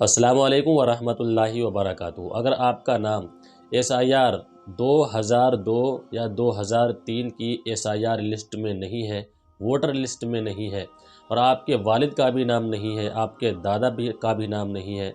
अस्सलामुअलैकुम वरहमतुल्लाहि वबरकातुहू। अगर आपका नाम SIR 2002 या 2003 की SIR लिस्ट में नहीं है, वोटर लिस्ट में नहीं है, और आपके वालिद का भी नाम नहीं है, आपके दादा का भी नाम नहीं है,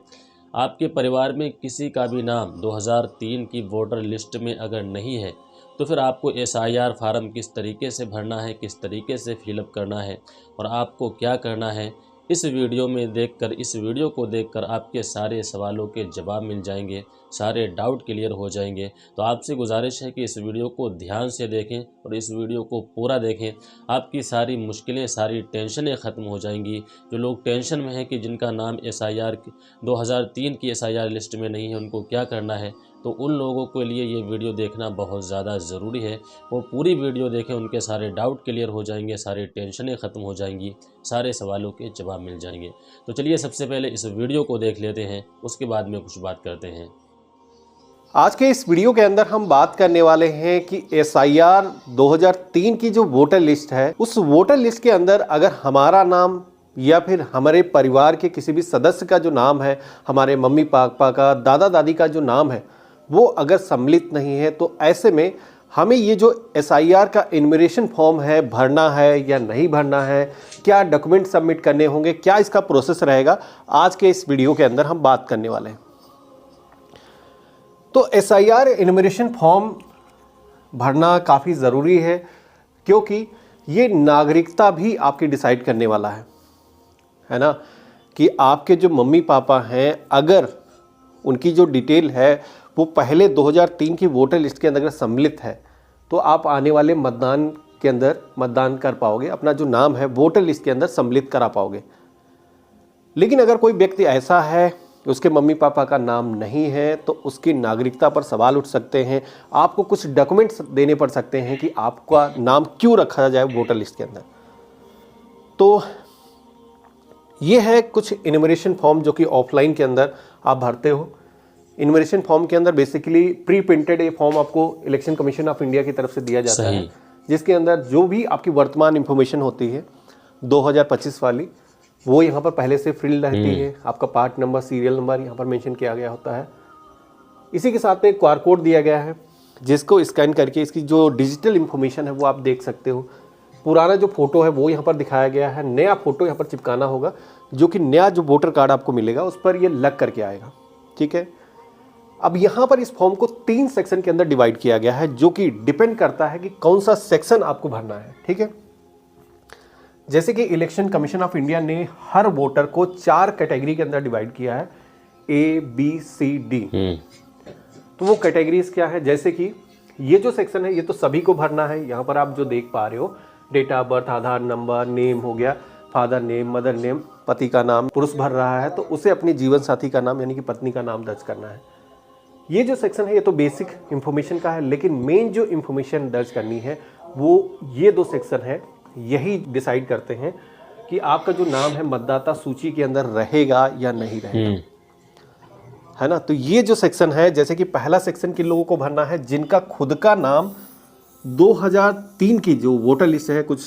आपके परिवार में किसी का भी नाम 2003 की वोटर लिस्ट में अगर नहीं है, तो फिर आपको SIR फार्म किस तरीके से भरना है, किस तरीके से फिलअप करना है और आपको क्या करना है, इस वीडियो को देखकर आपके सारे सवालों के जवाब मिल जाएंगे, सारे डाउट क्लियर हो जाएंगे। तो आपसे गुजारिश है कि इस वीडियो को ध्यान से देखें और इस वीडियो को पूरा देखें। आपकी सारी मुश्किलें, सारी टेंशनें ख़त्म हो जाएंगी। जो लोग टेंशन में हैं कि जिनका नाम SIR 2003 की SIR लिस्ट में नहीं है, उनको क्या करना है, तो उन लोगों के लिए ये वीडियो देखना बहुत ज़्यादा ज़रूरी है। वो पूरी वीडियो देखें, उनके सारे डाउट क्लियर हो जाएंगे, सारी टेंशनें ख़त्म हो जाएंगी, सारे सवालों के जवाब मिल जाएंगे। तो चलिए सबसे पहले इस वीडियो को देख लेते हैं, उसके बाद में कुछ बात करते हैं। आज के इस वीडियो के अंदर हम बात करने वाले हैं कि SIR 2003 की जो वोटर लिस्ट है, उस वोटर लिस्ट के अंदर अगर हमारा नाम या फिर हमारे परिवार के किसी भी सदस्य का जो नाम है, हमारे मम्मी पापा का, दादा दादी का जो नाम है, वो अगर सम्मिलित नहीं है, तो ऐसे में हमें ये जो SIR का इन्यूमरेशन फॉर्म है भरना है या नहीं भरना है, क्या डॉक्यूमेंट सबमिट करने होंगे, क्या इसका प्रोसेस रहेगा, आज के इस वीडियो के अंदर हम बात करने वाले हैं। तो SIR इन्यूमरेशन फॉर्म भरना काफ़ी ज़रूरी है, क्योंकि ये नागरिकता भी आपकी डिसाइड करने वाला है ना, कि आपके जो मम्मी पापा हैं, अगर उनकी जो डिटेल है वो पहले 2003 की वोटर लिस्ट के अंदर अगर सम्मिलित है, तो आप आने वाले मतदान के अंदर मतदान कर पाओगे, अपना जो नाम है वोटर लिस्ट के अंदर सम्मिलित करा पाओगे। लेकिन अगर कोई व्यक्ति ऐसा है, उसके मम्मी पापा का नाम नहीं है, तो उसकी नागरिकता पर सवाल उठ सकते हैं। आपको कुछ डॉक्यूमेंट्स देने पड़ सकते हैं कि आपका नाम क्यों रखा जाए वोटर लिस्ट के अंदर। तो ये है कुछ इन्यूमरेशन फॉर्म जो कि ऑफलाइन के अंदर आप भरते हो। इन्यूमरेशन फॉर्म के अंदर बेसिकली प्री प्रिंटेड ये फॉर्म आपको इलेक्शन कमीशन ऑफ इंडिया की तरफ से दिया जाता है, जिसके अंदर जो भी आपकी वर्तमान इंफॉर्मेशन होती है 2025 वाली, वो यहाँ पर पहले से फिल्ड रहती है। आपका पार्ट नंबर, सीरियल नंबर यहाँ पर मेंशन किया गया होता है। इसी के साथ में एक QR कोड दिया गया है, जिसको स्कैन करके इसकी जो डिजिटल इंफॉर्मेशन है वो आप देख सकते हो। पुराना जो फोटो है वो यहाँ पर दिखाया गया है, नया फोटो यहाँ पर चिपकाना होगा, जो कि नया जो वोटर कार्ड आपको मिलेगा उस पर ये लग करके आएगा। ठीक है। अब यहाँ पर इस फॉर्म को 3 सेक्शन के अंदर डिवाइड किया गया है, जो कि डिपेंड करता है कि कौन सा सेक्शन आपको भरना है। ठीक है। जैसे कि इलेक्शन कमीशन ऑफ इंडिया ने हर वोटर को 4 कैटेगरी के अंदर डिवाइड किया है, A, B, C, D। तो वो कैटेगरीज क्या है, जैसे कि ये जो सेक्शन है ये तो सभी को भरना है। यहाँ पर आप जो देख पा रहे हो, date of birth, Aadhaar number, name हो गया, फादर नेम, मदर नेम, पति का नाम पुरुष भर रहा है तो उसे अपने जीवन साथी का नाम यानी कि पत्नी का नाम दर्ज करना है। ये जो सेक्शन है ये तो बेसिक इंफॉर्मेशन का है, लेकिन मेन जो इंफॉर्मेशन दर्ज करनी है वो ये 2 सेक्शन है, यही डिसाइड करते हैं कि आपका जो नाम है मतदाता सूची के अंदर रहेगा या नहीं रहेगा, है ना। तो ये जो सेक्शन है, जैसे कि पहला सेक्शन किन लोगों को भरना है, जिनका खुद का नाम 2003 की जो वोटर लिस्ट है, कुछ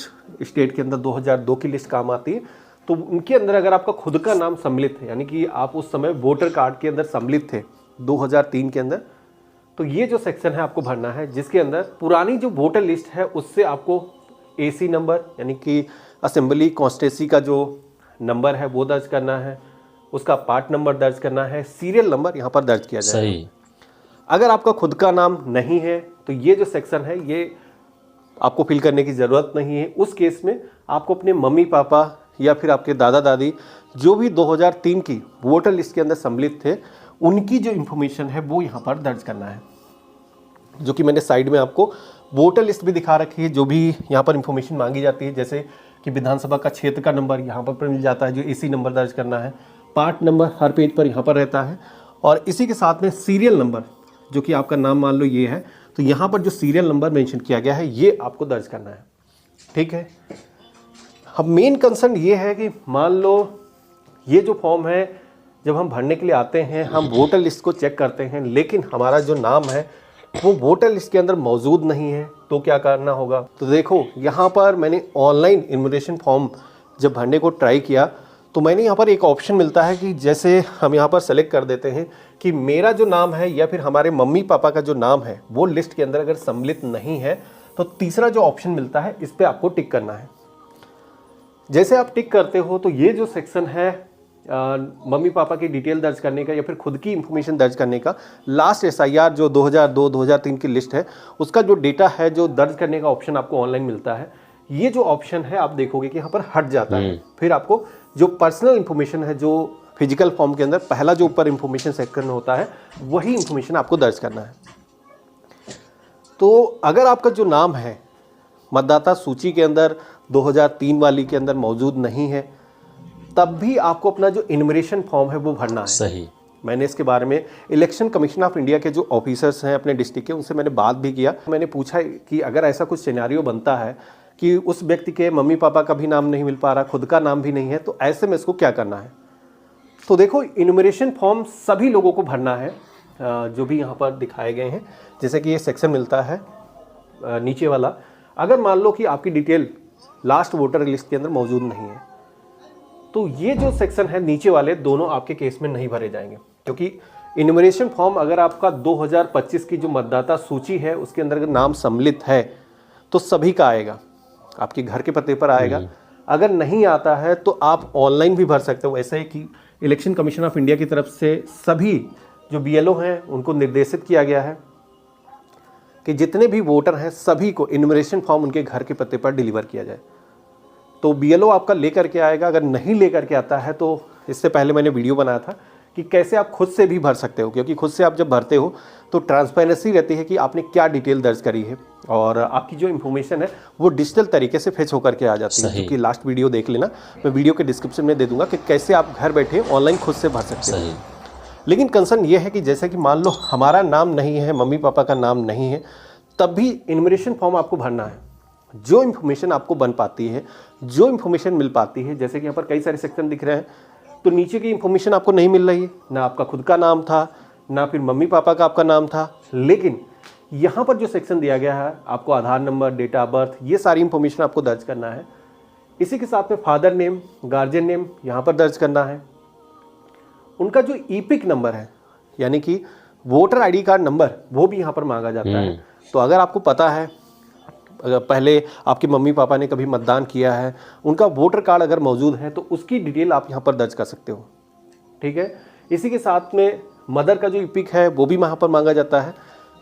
स्टेट के अंदर 2002 की लिस्ट काम आती है, तो उनके अंदर अगर आपका खुद का नाम सम्मिलित है, यानी कि आप उस समय वोटर कार्ड के अंदर सम्मिलित थे 2003 के अंदर, तो ये जो सेक्शन है आपको भरना है, जिसके अंदर पुरानी जो वोटर लिस्ट है उससे आपको AC नंबर यानी कि असेंबली कॉन्स्टिट्यूंसी का जो नंबर है वो दर्ज करना है, उसका पार्ट नंबर दर्ज करना है, सीरियल नंबर यहाँ पर दर्ज किया जाएगा। अगर आपका खुद का नाम नहीं है तो ये जो सेक्शन है ये आपको फिल करने की ज़रूरत नहीं है। उस केस में आपको अपने मम्मी पापा या फिर आपके दादा दादी जो भी 2003 की वोटर लिस्ट के अंदर सम्मिलित थे, उनकी जो इन्फॉर्मेशन है वो यहाँ पर दर्ज करना है, जो कि मैंने साइड में आपको वोटर लिस्ट भी दिखा रखी है। जो भी यहाँ पर इंफॉर्मेशन मांगी जाती है, जैसे कि विधानसभा का क्षेत्र का नंबर यहाँ पर मिल जाता है, जो AC नंबर दर्ज करना है, पार्ट नंबर हर पेज पर यहाँ पर रहता है, और इसी के साथ में सीरियल नंबर, जो कि आपका नाम मान लो ये है, तो यहाँ पर जो सीरियल नंबर मेंशन किया गया है ये आपको दर्ज करना है। ठीक है। अब मेन कंसर्न ये है कि मान लो ये जो फॉर्म है, जब हम भरने के लिए आते हैं, हम वोटर लिस्ट को चेक करते हैं, लेकिन हमारा जो नाम है वो वोटर लिस्ट के अंदर मौजूद नहीं है, तो क्या करना होगा। तो देखो यहाँ पर मैंने ऑनलाइन इन्यूमरेशन फॉर्म जब भरने को ट्राई किया तो मैंने यहाँ पर एक ऑप्शन मिलता है कि जैसे हम यहाँ पर सेलेक्ट कर देते हैं कि मेरा जो नाम है या फिर हमारे मम्मी पापा का जो नाम है वो लिस्ट के अंदर अगर सम्मिलित नहीं है तो तीसरा जो ऑप्शन मिलता है इस पर आपको टिक करना है। जैसे आप टिक करते हो तो ये जो सेक्शन है मम्मी पापा की डिटेल दर्ज करने का या फिर खुद की इंफॉर्मेशन दर्ज करने का, लास्ट एसआईआर जो 2002-2003 की लिस्ट है उसका जो डेटा है जो दर्ज करने का ऑप्शन आपको ऑनलाइन मिलता है, ये जो ऑप्शन है आप देखोगे कि यहाँ पर हट जाता है। फिर आपको जो पर्सनल इंफॉर्मेशन है जो फिजिकल फॉर्म के अंदर पहला जो ऊपर इंफॉर्मेशन सेक्शन होता है वही इंफॉर्मेशन आपको दर्ज करना है। तो अगर आपका जो नाम है मतदाता सूची के अंदर 2003 वाली के अंदर मौजूद नहीं है तब भी आपको अपना जो इन्यूमरेशन फॉर्म है वो भरना है। सही। मैंने इसके बारे में इलेक्शन कमीशन ऑफ इंडिया के जो ऑफिसर्स हैं अपने डिस्ट्रिक्ट के उनसे मैंने बात भी किया। मैंने पूछा कि अगर ऐसा कुछ सिनेरियो बनता है कि उस व्यक्ति के मम्मी पापा का भी नाम नहीं मिल पा रहा, खुद का नाम भी नहीं है, तो ऐसे में इसको क्या करना है। तो देखो इन्यूमरेशन फॉर्म सभी लोगों को भरना है जो भी यहाँ पर दिखाए गए हैं। जैसे कि ये सेक्शन मिलता है नीचे वाला, अगर मान लो कि आपकी डिटेल लास्ट वोटर लिस्ट के अंदर मौजूद नहीं है तो ये जो सेक्शन है नीचे वाले दोनों आपके केस में नहीं भरे जाएंगे, क्योंकि इन्यूमरेशन फॉर्म अगर आपका 2025 की जो मतदाता सूची है उसके अंदर अगर नाम सम्मिलित है तो सभी का आएगा, आपके घर के पते पर आएगा। अगर नहीं आता है तो आप ऑनलाइन भी भर सकते हो। ऐसा है कि इलेक्शन कमीशन ऑफ इंडिया की तरफ से सभी जो बीएलओ हैं उनको निर्देशित किया गया है कि जितने भी वोटर हैं सभी को इन्यूमरेशन फॉर्म उनके घर के पते पर डिलीवर किया जाए। तो बीएलओ आपका लेकर के आएगा। अगर नहीं लेकर के आता है तो इससे पहले मैंने वीडियो बनाया था कि कैसे आप खुद से भी भर सकते हो, क्योंकि खुद से आप जब भरते हो तो ट्रांसपेरेंसी रहती है कि आपने क्या डिटेल दर्ज करी है और आपकी जो इन्फॉर्मेशन है वो डिजिटल तरीके से फेच होकर के आ जाती है। क्योंकि लास्ट वीडियो देख लेना, मैं वीडियो के डिस्क्रिप्शन में दे दूंगा कि कैसे आप घर बैठे ऑनलाइन खुद से भर सकते हो। लेकिन कंसर्न ये है कि जैसे कि मान लो हमारा नाम नहीं है, मम्मी पापा का नाम नहीं है, तब भी इन्यूमरेशन फॉर्म आपको भरना है। जो इन्फॉर्मेशन आपको बन पाती है, जो इन्फॉर्मेशन मिल पाती है, जैसे कि यहाँ पर कई सारे सेक्शन दिख रहे हैं, तो नीचे की इन्फॉर्मेशन आपको नहीं मिल रही है, ना आपका खुद का नाम था ना फिर मम्मी पापा का आपका नाम था। लेकिन यहाँ पर जो सेक्शन दिया गया है आपको आधार नंबर, डेट ऑफ बर्थ, ये सारी इन्फॉर्मेशन आपको दर्ज करना है। इसी के साथ में फादर नेम, गार्जियन नेम यहाँ पर दर्ज करना है। उनका जो ईपिक नंबर है यानी कि वोटर आईडी कार्ड नंबर, वो भी यहाँ पर मांगा जाता है। तो अगर आपको पता है अगर पहले आपके मम्मी पापा ने कभी मतदान किया है, उनका वोटर कार्ड अगर मौजूद है तो उसकी डिटेल आप यहाँ पर दर्ज कर सकते हो। ठीक है। इसी के साथ में मदर का जो ईपिक है वो भी वहाँ पर मांगा जाता है।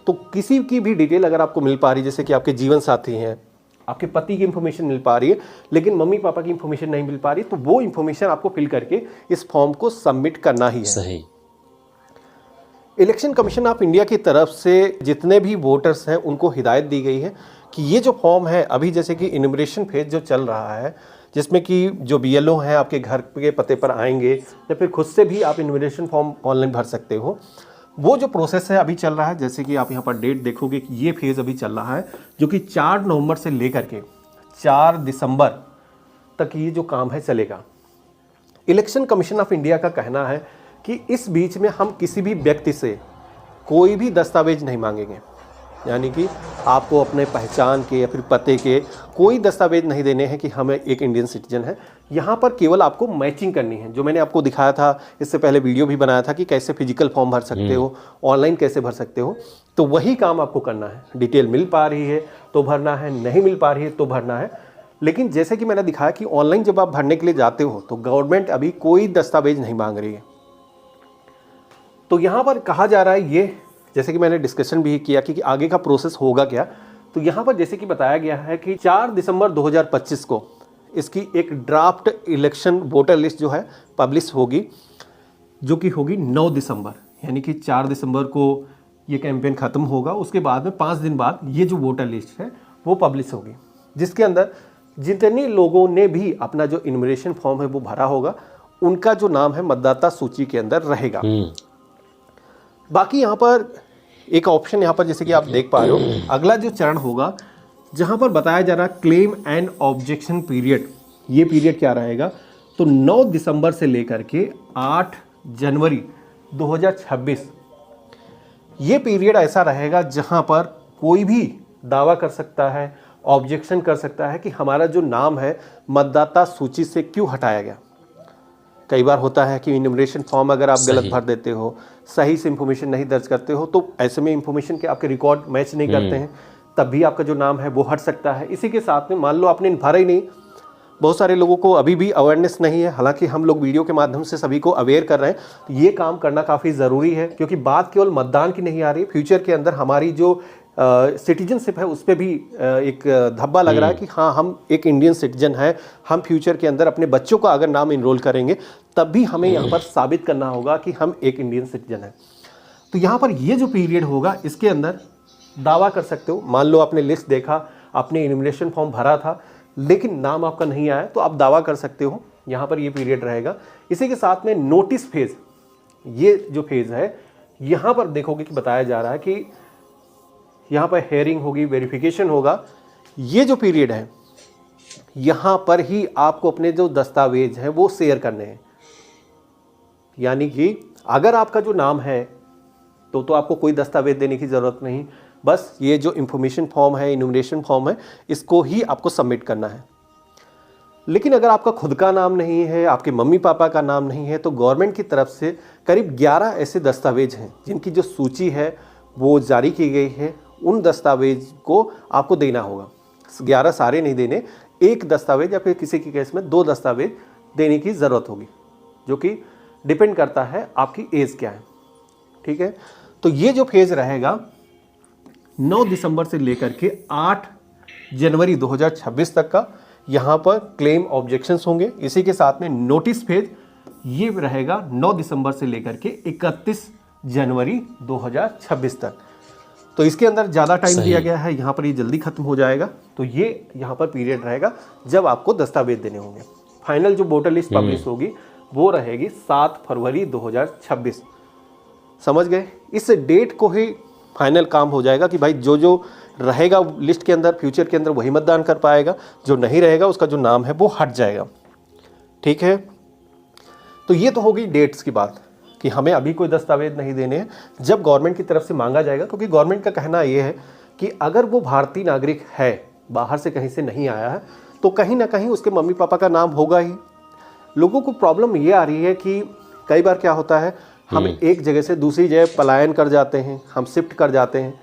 तो किसी की भी डिटेल अगर आपको मिल पा रही है, जैसे कि आपके जीवन साथी हैं, आपके पति की इंफॉर्मेशन मिल पा रही है लेकिन मम्मी पापा की इंफॉर्मेशन नहीं मिल पा रही, तो वो इंफॉर्मेशन आपको फिल करके इस फॉर्म को सबमिट करना ही है। सही। इलेक्शन कमीशन ऑफ इंडिया की तरफ से जितने भी वोटर्स हैं उनको हिदायत दी गई है कि ये जो फॉर्म है अभी जैसे कि इन्यूमरेशन फेज जो चल रहा है, जिसमें कि जो बीएलओ हैं आपके घर के पते पर आएंगे या फिर खुद से भी आप इन्यूमरेशन फॉर्म ऑनलाइन भर सकते हो, वो जो प्रोसेस है अभी चल रहा है। जैसे कि आप यहाँ पर डेट देखोगे कि ये फेज़ अभी चल रहा है जो कि 4 नवंबर से लेकर के 4 दिसंबर तक ये जो काम है चलेगा। इलेक्शन कमीशन ऑफ इंडिया का कहना है कि इस बीच में हम किसी भी व्यक्ति से कोई भी दस्तावेज नहीं मांगेंगे, यानी कि आपको अपने पहचान के या फिर पते के कोई दस्तावेज नहीं देने हैं कि हमें एक इंडियन सिटीजन है। यहाँ पर केवल आपको मैचिंग करनी है। जो मैंने आपको दिखाया था, इससे पहले वीडियो भी बनाया था कि कैसे फिजिकल फॉर्म भर सकते हो, ऑनलाइन कैसे भर सकते हो, तो वही काम आपको करना है। डिटेल मिल पा रही है तो भरना है, नहीं मिल पा रही है तो भरना है। लेकिन जैसे कि मैंने दिखाया कि ऑनलाइन जब आप भरने के लिए जाते हो तो गवर्नमेंट अभी कोई दस्तावेज नहीं मांग रही है। तो यहाँ पर कहा जा रहा है, ये जैसे कि मैंने डिस्कशन भी किया कि आगे का प्रोसेस होगा क्या, तो यहाँ पर जैसे कि बताया गया है कि 4 दिसंबर 2025 को इसकी एक ड्राफ्ट इलेक्शन वोटर लिस्ट जो है पब्लिश होगी, जो कि होगी 9 दिसंबर, यानी कि 4 दिसंबर को ये कैंपेन ख़त्म होगा। उसके बाद में 5 दिन बाद ये जो वोटर लिस्ट है वो पब्लिश होगी, जिसके अंदर जितने लोगों ने भी अपना जो इन्यूमरेशन फॉर्म है वो भरा होगा उनका जो नाम है मतदाता सूची के अंदर रहेगा। बाकी यहाँ पर एक ऑप्शन यहाँ पर जैसे कि आप देख पा रहे हो, अगला जो चरण होगा जहाँ पर बताया जा रहा है क्लेम एंड ऑब्जेक्शन पीरियड। ये पीरियड क्या रहेगा, तो 9 दिसंबर से लेकर के 8 जनवरी 2026 ये पीरियड ऐसा रहेगा जहाँ पर कोई भी दावा कर सकता है, ऑब्जेक्शन कर सकता है कि हमारा जो नाम है मतदाता सूची से क्यों हटाया गया। कई बार होता है कि इन्यूमरेशन फॉर्म अगर आप गलत भर देते हो, सही से इंफॉर्मेशन नहीं दर्ज करते हो, तो ऐसे में इंफॉर्मेशन के आपके रिकॉर्ड मैच नहीं करते हैं, तब भी आपका जो नाम है वो हट सकता है। इसी के साथ में मान लो आपने भरा ही नहीं, बहुत सारे लोगों को अभी भी अवेयरनेस नहीं है, हालांकि हम लोग वीडियो के माध्यम से सभी को अवेयर कर रहे हैं, तो ये काम करना काफ़ी ज़रूरी है, क्योंकि बात केवल मतदान की नहीं आ रही, फ्यूचर के अंदर हमारी जो सिटीजनशिप है उस पर भी एक धब्बा लग रहा है कि हाँ, हम एक इंडियन सिटीजन है, हम फ्यूचर के अंदर अपने बच्चों का अगर नाम इनरोल करेंगे तब भी हमें यहाँ पर साबित करना होगा कि हम एक इंडियन सिटीजन हैं। तो यहाँ पर ये जो पीरियड होगा इसके अंदर दावा कर सकते हो, मान लो आपने लिस्ट देखा, आपने इन्यूमरेशन फॉर्म भरा था लेकिन नाम आपका नहीं आया, तो आप दावा कर सकते हो यहाँ पर ये पीरियड रहेगा। इसी के साथ में नोटिस फेज, ये जो फेज है यहाँ पर देखोगे कि बताया जा रहा है कि यहाँ पर हेयरिंग होगी, वेरिफिकेशन होगा। ये जो पीरियड है यहाँ पर ही आपको अपने जो दस्तावेज हैं वो शेयर करने हैं, यानी कि अगर आपका जो नाम है तो आपको कोई दस्तावेज देने की ज़रूरत नहीं, बस ये जो इन्फॉर्मेशन फॉर्म है, इन्यूमरेशन फॉर्म है, इसको ही आपको सबमिट करना है। लेकिन अगर आपका खुद का नाम नहीं है, आपके मम्मी पापा का नाम नहीं है, तो गवर्नमेंट की तरफ से करीब 11 ऐसे दस्तावेज हैं जिनकी जो सूची है वो जारी की गई है, उन दस्तावेज को आपको देना होगा। 11 सारे नहीं देने, एक दस्तावेज या फिर किसी के केस में 2 दस्तावेज देने की ज़रूरत होगी, जो कि डिपेंड करता है आपकी एज क्या है। ठीक है, तो ये जो फेज रहेगा 9 दिसंबर से लेकर के 8 जनवरी 2026 तक का, यहाँ पर क्लेम ऑब्जेक्शंस होंगे। इसी के साथ में नोटिस फेज ये रहेगा 9 दिसंबर से लेकर के 31 जनवरी 2026 तक। तो इसके अंदर ज़्यादा टाइम दिया गया है, यहाँ पर ये जल्दी खत्म हो जाएगा। तो ये यहाँ पर पीरियड रहेगा जब आपको दस्तावेज देने होंगे। फाइनल जो वोटर लिस्ट पब्लिश होगी वो रहेगी 7 फरवरी 2026। समझ गए? इस डेट को ही फाइनल काम हो जाएगा कि भाई जो जो रहेगा लिस्ट के अंदर फ्यूचर के अंदर वही मतदान कर पाएगा, जो नहीं रहेगा उसका जो नाम है वो हट जाएगा। ठीक है, तो ये तो होगी डेट्स की बात कि हमें अभी कोई दस्तावेज नहीं देने हैं, जब गवर्नमेंट की तरफ से मांगा जाएगा। क्योंकि गवर्नमेंट का कहना ये है कि अगर वो भारतीय नागरिक है, बाहर से कहीं से नहीं आया है, तो कहीं ना कहीं उसके मम्मी पापा का नाम होगा ही। लोगों को प्रॉब्लम ये आ रही है कि कई बार क्या होता है, हम एक जगह से दूसरी जगह पलायन कर जाते हैं, हम शिफ्ट कर जाते हैं,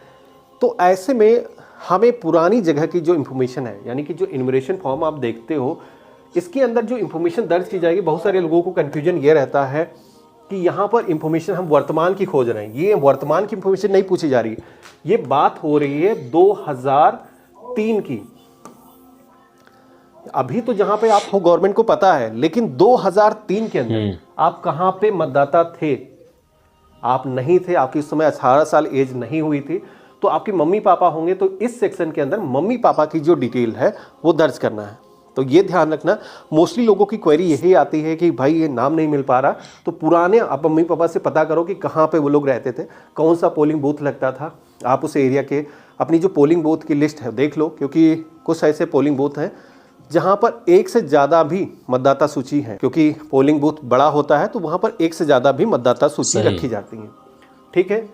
तो ऐसे में हमें पुरानी जगह की जो इन्फॉर्मेशन है, यानी कि जो इन्यूमरेशन फॉर्म आप देखते हो, इसके अंदर जो इन्फॉर्मेशन दर्ज की जाएगी, बहुत सारे लोगों को कन्फ्यूजन ये रहता है कि यहाँ पर इन्फॉर्मेशन हम वर्तमान की खोज रहे हैं। ये वर्तमान की इन्फॉर्मेशन नहीं पूछी जा रही, ये बात हो रही है 2003 की। अभी तो जहाँ पे आप हो गवर्नमेंट को पता है, लेकिन 2003 के अंदर आप कहाँ पे मतदाता थे? आप नहीं थे, आपकी उस समय 18 साल एज नहीं हुई थी, तो आपके मम्मी पापा होंगे, तो इस सेक्शन के अंदर मम्मी पापा की जो डिटेल है वो दर्ज करना है। तो ये ध्यान रखना, मोस्टली लोगों की क्वेरी यही आती है कि भाई ये नाम नहीं मिल पा रहा, तो पुराने आप मम्मी पापा से पता करो कि कहाँ पे वो लोग रहते थे, कौन सा पोलिंग बूथ लगता था। आप उस एरिया के अपनी जो पोलिंग बूथ की लिस्ट है देख लो, क्योंकि कुछ ऐसे पोलिंग बूथ हैं जहाँ पर एक से ज़्यादा भी मतदाता सूची है, क्योंकि पोलिंग बूथ बड़ा होता है तो वहाँ पर एक से ज़्यादा भी मतदाता सूची रखी जाती है। ठीक है,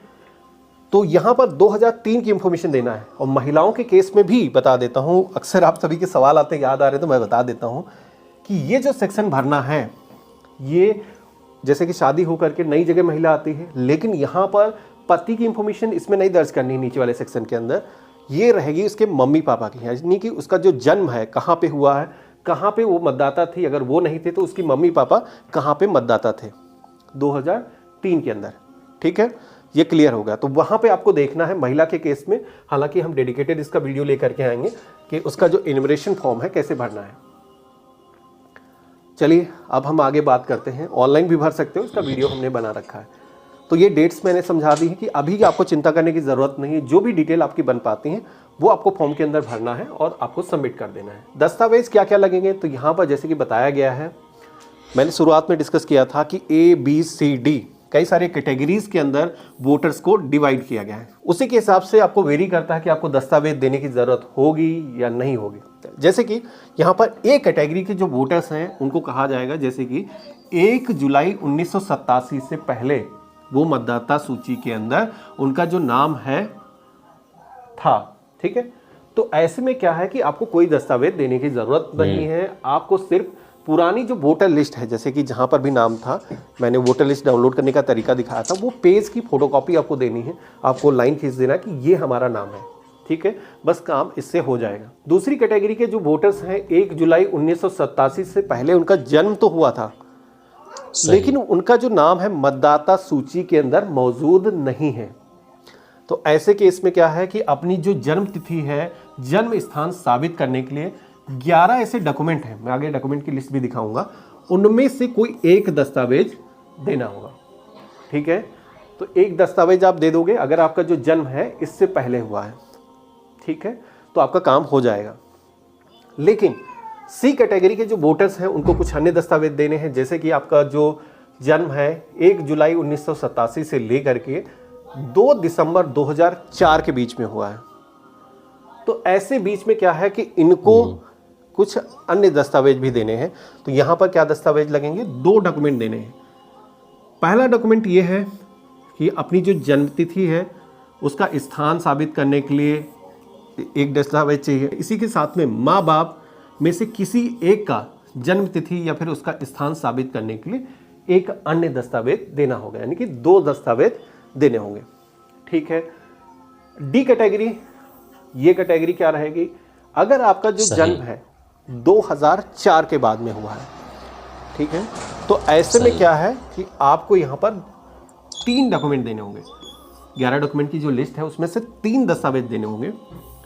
तो यहाँ पर 2003 की इंफॉर्मेशन देना है। और महिलाओं के केस में भी बता देता हूँ, अक्सर आप सभी के सवाल आते हैं, याद आ रहे तो मैं बता देता हूँ कि ये जो सेक्शन भरना है, ये जैसे कि शादी होकर के नई जगह महिला आती है, लेकिन यहाँ पर पति की इंफॉर्मेशन इसमें नहीं दर्ज करनी, नीचे वाले सेक्शन के अंदर ये रहेगी उसके मम्मी पापा की, यानी कि उसका जो जन्म है कहाँ पे हुआ है, कहाँ पे वो मतदाता थी, अगर वो नहीं थे तो उसकी मम्मी पापा कहाँ पे मतदाता थे 2003 के अंदर। ठीक है, ये क्लियर होगा। तो वहाँ पे आपको देखना है महिला के केस में, हालांकि हम डेडिकेटेड इसका वीडियो लेकर के आएंगे कि उसका जो इन्यूमरेशन फॉर्म है कैसे भरना है। चलिए अब हम आगे बात करते हैं, ऑनलाइन भी भर सकते हो, इसका वीडियो हमने बना रखा है। तो ये डेट्स मैंने समझा दी है कि अभी आपको चिंता करने की ज़रूरत नहीं है, जो भी डिटेल आपकी बन पाती हैं वो आपको फॉर्म के अंदर भरना है और आपको सबमिट कर देना है। दस्तावेज क्या क्या लगेंगे, तो यहाँ पर जैसे कि बताया गया है, मैंने शुरुआत में डिस्कस किया था कि ABCD कई सारे कैटेगरीज के अंदर वोटर्स को डिवाइड किया गया है, उसी के हिसाब से आपको वेरी करता है कि आपको दस्तावेज देने की ज़रूरत होगी या नहीं होगी। जैसे कि यहाँ पर A कैटेगरी के जो वोटर्स हैं उनको कहा जाएगा, जैसे कि 1 जुलाई 1987 से पहले वो मतदाता सूची के अंदर उनका जो नाम है था। ठीक है, तो ऐसे में क्या है कि आपको कोई दस्तावेज देने की ज़रूरत नहीं है, आपको सिर्फ पुरानी जो वोटर लिस्ट है, जैसे कि जहाँ पर भी नाम था, मैंने वोटर लिस्ट डाउनलोड करने का तरीका दिखाया था, वो पेज की फोटोकॉपी आपको देनी है, आपको लाइन खींच देना कि ये हमारा नाम है, ठीक है, बस काम इससे हो जाएगा। दूसरी कैटेगरी के जो वोटर्स हैं 1 जुलाई 1987 से पहले उनका जन्म तो हुआ था, लेकिन उनका जो नाम है मतदाता सूची के अंदर मौजूद नहीं है। तो ऐसे केस में क्या है कि अपनी जो जन्म तिथि है, जन्म स्थान साबित करने के लिए 11 ऐसे डॉक्यूमेंट हैं, मैं आगे डॉक्यूमेंट की लिस्ट भी दिखाऊंगा, उनमें से कोई एक दस्तावेज देना होगा, ठीक है। तो एक दस्तावेज आप दे दोगे अगर आपका जो जन्म है इससे पहले हुआ है, ठीक है, तो आपका काम हो जाएगा। लेकिन सी कैटेगरी के जो वोटर्स हैं उनको कुछ अन्य दस्तावेज देने हैं, जैसे कि आपका जो जन्म है 1 जुलाई 1987 से लेकर के 2 दिसंबर 2004 के बीच में हुआ है। तो ऐसे बीच में क्या है कि इनको कुछ अन्य दस्तावेज भी देने हैं। तो यहाँ पर क्या दस्तावेज लगेंगे, 2 डॉक्यूमेंट देने हैं। पहला डॉक्यूमेंट ये है कि अपनी जो जन्म तिथि है उसका स्थान साबित करने के लिए एक दस्तावेज चाहिए। इसी के साथ में माँ बाप में से किसी एक का जन्म तिथि या फिर उसका स्थान साबित करने के लिए एक अन्य दस्तावेज देना होगा, यानी कि 2 दस्तावेज देने होंगे, ठीक है। डी कैटेगरी, ये कैटेगरी क्या रहेगी, अगर आपका जो जन्म है 2004 के बाद में हुआ है, ठीक है, तो ऐसे में क्या है कि आपको यहाँ पर 3 डॉक्यूमेंट देने होंगे। 11 डॉक्यूमेंट की जो लिस्ट है उसमें से 3 दस्तावेज देने होंगे।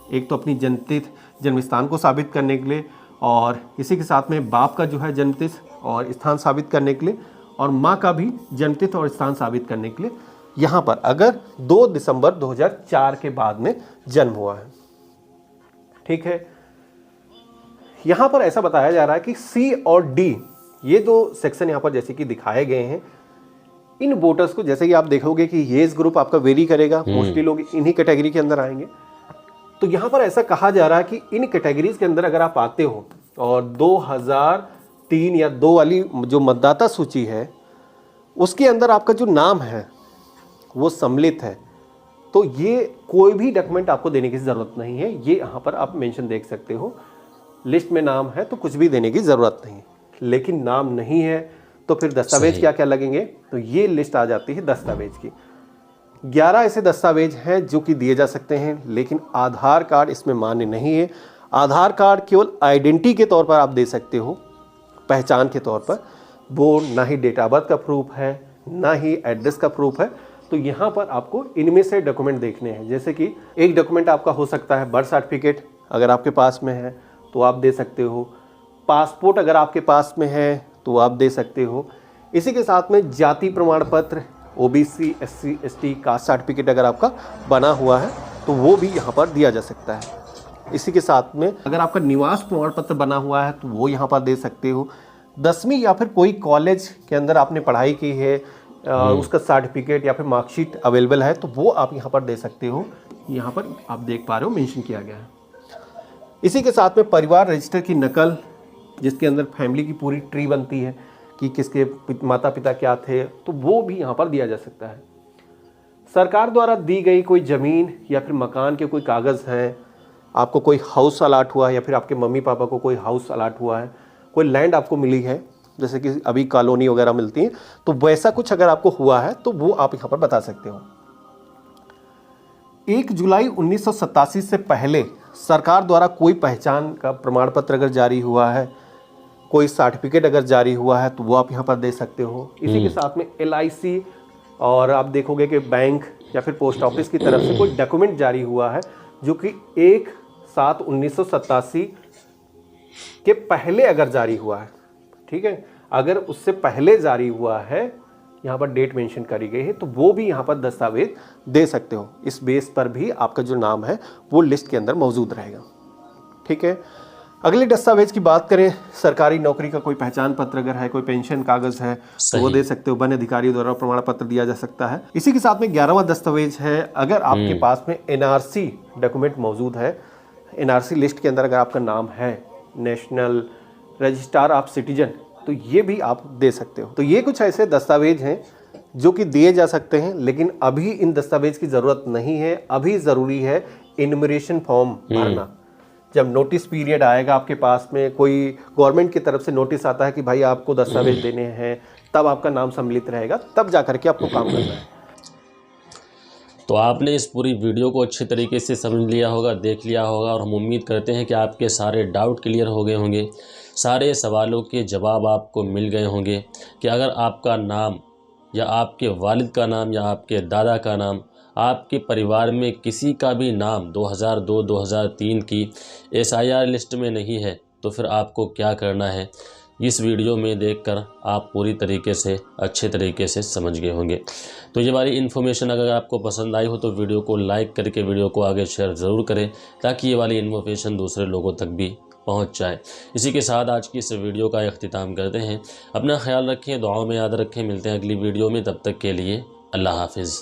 एक तो अपनी जन्मतिथि, जन्म स्थान को साबित करने के लिए, और इसी के साथ में बाप का जो है जन्मतिथि और स्थान साबित करने के लिए, और माँ का भी जन्मतिथि और स्थान साबित करने के लिए, यहाँ पर अगर 2 दिसंबर 2004 के बाद में जन्म हुआ है, ठीक है। यहाँ पर ऐसा बताया जा रहा है कि सी और डी, ये 2 सेक्शन यहाँ पर जैसे कि दिखाए गए हैं, इन वोटर्स को, जैसे कि आप देखोगे कि एज ग्रुप आपका वेरी करेगा, मोस्टली लोग इन्हीं कैटेगरी के अंदर आएंगे। तो यहाँ पर ऐसा कहा जा रहा है कि इन कैटेगरीज के अंदर अगर आप आते हो और 2003 या 2 वाली जो मतदाता सूची है उसके अंदर आपका जो नाम है वो सम्मिलित है, तो ये कोई भी डॉक्यूमेंट आपको देने की ज़रूरत नहीं है। ये यहाँ पर आप मेंशन देख सकते हो, लिस्ट में नाम है तो कुछ भी देने की ज़रूरत नहीं है। लेकिन नाम नहीं है तो फिर दस्तावेज क्या क्या लगेंगे, तो ये लिस्ट आ जाती है दस्तावेज की। 11 ऐसे दस्तावेज हैं जो कि दिए जा सकते हैं, लेकिन आधार कार्ड इसमें मान्य नहीं है। आधार कार्ड केवल आइडेंटिटी के तौर पर आप दे सकते हो, पहचान के तौर पर, वो ना ही डेट ऑफ बर्थ का प्रूफ है, ना ही एड्रेस का प्रूफ है। तो यहाँ पर आपको इनमें से डॉक्यूमेंट देखने हैं, जैसे कि एक डॉक्यूमेंट आपका हो सकता है बर्थ सर्टिफिकेट, अगर आपके पास में है तो आप दे सकते हो। पासपोर्ट अगर आपके पास में है तो आप दे सकते हो। इसी के साथ में जाति प्रमाण पत्र, OBC, SC, ST caste certificate अगर आपका बना हुआ है तो वो भी यहाँ पर दिया जा सकता है। इसी के साथ में अगर आपका निवास प्रमाण पत्र बना हुआ है तो वो यहाँ पर दे सकते हो। 10वीं या फिर कोई कॉलेज के अंदर आपने पढ़ाई की है, उसका सर्टिफिकेट या फिर मार्कशीट अवेलेबल है तो वो आप यहाँ पर दे सकते हो। यहाँ पर आप देख पा रहे हो मेंशन किया गया है। इसी के साथ में परिवार रजिस्टर की नकल, जिसके अंदर फैमिली की पूरी ट्री बनती है कि किसके माता पिता क्या थे, तो वो भी यहाँ पर दिया जा सकता है। सरकार द्वारा दी गई कोई ज़मीन या फिर मकान के कोई कागज़ हैं, आपको कोई हाउस अलाट हुआ है या फिर आपके मम्मी पापा को कोई हाउस अलाट हुआ है, कोई लैंड आपको मिली है, जैसे कि अभी कॉलोनी वगैरह मिलती है, तो वैसा कुछ अगर आपको हुआ है तो वो आप यहाँ पर बता सकते हो। 1 जुलाई 1987 से पहले सरकार द्वारा कोई पहचान का प्रमाण पत्र अगर जारी हुआ है, कोई सर्टिफिकेट अगर जारी हुआ है तो वो आप यहाँ पर दे सकते हो। इसी के साथ में LIC और आप देखोगे कि बैंक या फिर पोस्ट ऑफिस की तरफ से कोई डॉक्यूमेंट जारी हुआ है जो कि 1/7/1987 के पहले अगर जारी हुआ है, ठीक है, अगर उससे पहले जारी हुआ है, यहाँ पर डेट मेंशन करी गई है, तो वो भी यहाँ पर दस्तावेज दे सकते हो। इस बेस पर भी आपका जो नाम है वो लिस्ट के अंदर मौजूद रहेगा, ठीक है। अगले दस्तावेज की बात करें, सरकारी नौकरी का कोई पहचान पत्र अगर है, कोई पेंशन कागज है तो वो दे सकते हो। वन अधिकारी द्वारा प्रमाण पत्र दिया जा सकता है। इसी के साथ में 11वां दस्तावेज है, अगर आपके पास में NRC डॉक्यूमेंट मौजूद है, NRC लिस्ट के अंदर अगर आपका नाम है, नेशनल रजिस्ट्रार ऑफ सिटीजन, तो ये भी आप दे सकते हो। तो ये कुछ ऐसे दस्तावेज हैं जो कि दिए जा सकते हैं, लेकिन अभी इन दस्तावेज की ज़रूरत नहीं है। अभी ज़रूरी है इन्यूमरेशन फॉर्म भरना। जब नोटिस पीरियड आएगा आपके पास में, कोई गवर्नमेंट की तरफ से नोटिस आता है कि भाई आपको दस्तावेज देने हैं, तब आपका नाम सम्मिलित रहेगा, तब जा करके आपको काम करना है। तो आपने इस पूरी वीडियो को अच्छे तरीके से समझ लिया होगा, देख लिया होगा, और हम उम्मीद करते हैं कि आपके सारे डाउट क्लियर हो गए होंगे, सारे सवालों के जवाब आपको मिल गए होंगे कि अगर आपका नाम या आपके वालिद का नाम या आपके दादा का नाम, आपके परिवार में किसी का भी नाम 2002-2003 की SIR लिस्ट में नहीं है, तो फिर आपको क्या करना है, इस वीडियो में देखकर आप पूरी तरीके से अच्छे तरीके से समझ गए होंगे। तो ये वाली इन्फॉर्मेशन अगर आपको पसंद आई हो तो वीडियो को लाइक करके वीडियो को आगे शेयर ज़रूर करें, ताकि ये वाली इन्फॉर्मेशन दूसरे लोगों तक भी पहुंच जाए। इसी के साथ आज की इस वीडियो का अख्तिताम करते हैं। अपना ख्याल रखें, दुआओं में याद रखें। मिलते हैं अगली वीडियो में, तब तक के लिए अल्लाह हाफिज़।